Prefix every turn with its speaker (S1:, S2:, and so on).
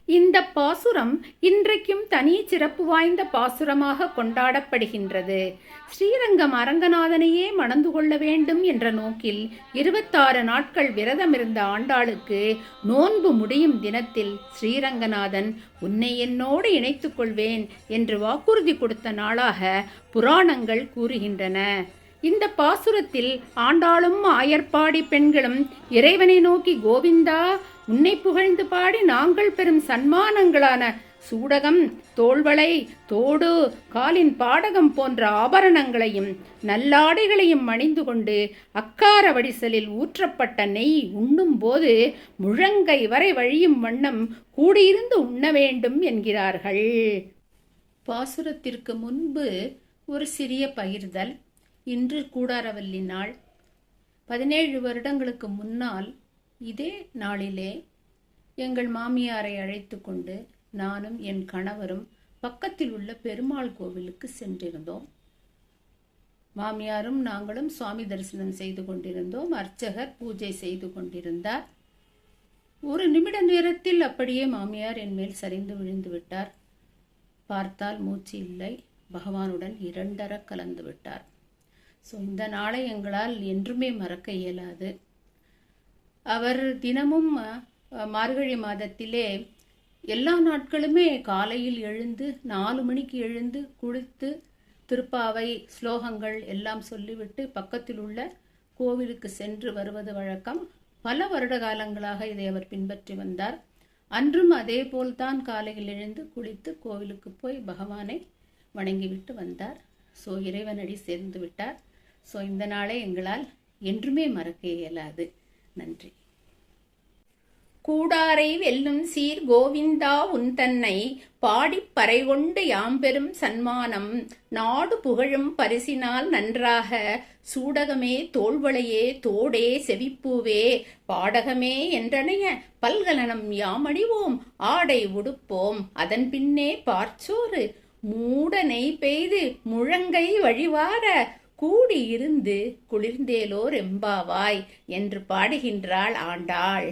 S1: இந்த பாசுரம் இன்றைக்கும் தனி சிறப்பு வாய்ந்த பாசுரமாக கொண்டாடப்படுகின்றது. ஸ்ரீரங்கம் அரங்கநாதனையே மணந்து கொள்ள வேண்டும் என்ற நோக்கில் 26 நாட்கள் விரதமிருந்த ஆண்டாளுக்கு நோன்பு முடியும் தினத்தில் ஸ்ரீரங்கநாதன் உன்னை என்னோடு இணைத்துக் கொள்வேன் என்று வாக்குறுதி கொடுத்த நாளாக புராணங்கள் கூறுகின்றன. இந்த பாசுரத்தில் ஆண்டாளும் ஆயர்பாடி பெண்களும் இறைவனை நோக்கி, கோவிந்தா, உன்னை புகழ்ந்து பாடி நாங்கள் பெறும் சன்மானங்களான சூடகம், தோள்வளை, தோடு, காலின் பாடகம் போன்ற ஆபரணங்களையும் நல்லாடைகளையும் அணிந்து கொண்டு அக்கார வடிசலில் ஊற்றப்பட்ட நெய் உண்ணும் போது முழங்கை வரை வழியும் வண்ணம் கூடியிருந்து உண்ண வேண்டும் என்கிறார்கள். பாசுரத்திற்கு முன்பு ஒரு சிறிய பகிர்தல். இன்று கூடாரவல்லி நாள். 17 வருடங்களுக்கு முன்னால் இதே நாளிலே எங்கள் மாமியாரை அழைத்து கொண்டு நானும் என் கணவரும் பக்கத்தில் உள்ள பெருமாள் கோவிலுக்கு சென்றிருந்தோம். மாமியாரும் நாங்களும் சுவாமி தரிசனம் செய்து கொண்டிருந்தோம். அர்ச்சகர் பூஜை செய்து கொண்டிருந்தார். ஒரு நிமிட நேரத்தில் அப்படியே மாமியார் என் மேல் சரிந்து விழுந்து விட்டார். பார்த்தால் மூச்சு இல்லை. பகவானுடன் 2 கலந்து விட்டார். இந்த நாளை எங்களால் என்றுமே மறக்க இயலாது. அவர் தினமும் மார்கழி மாதத்திலே எல்லா நாட்களுமே காலையில் எழுந்து 4 மணிக்கு எழுந்து குளித்து திருப்பாவை ஸ்லோகங்கள் எல்லாம் சொல்லிவிட்டு பக்கத்தில் உள்ள கோவிலுக்கு சென்று வருவது வழக்கம். பல வருட காலங்களாக இதை அவர் பின்பற்றி வந்தார். அன்றும் அதே போல்தான் காலையில் எழுந்து குளித்து கோவிலுக்கு போய் பகவானை வணங்கிவிட்டு வந்தார். இறைவனடி சேர்ந்து விட்டார். இந்த நாளை எங்களால் என்றுமே மறக்க இயலாது. நன்றி. கூடாரை வெல்லும் சீர் கோவிந்தா உன் தன்னை பாடிப்பறை கொண்டு யாம்பெரும் சன்மானம் நாடு புகழும் பரிசினால் நன்றாக சூடகமே, தோள்வளையே, தோடே, செவிப்பூவே, பாடகமே என்றனைய பல்கலனம் யாமடிவோம், ஆடை உடுப்போம், அதன் பின்னே பார்ச்சோறு மூட நெய் பெய்து முழங்கை வழிவார கூடியிருந்து குளிர்ந்தேலோர் எம்பாவாய் என்று பாடுகின்றாள் ஆண்டாள்.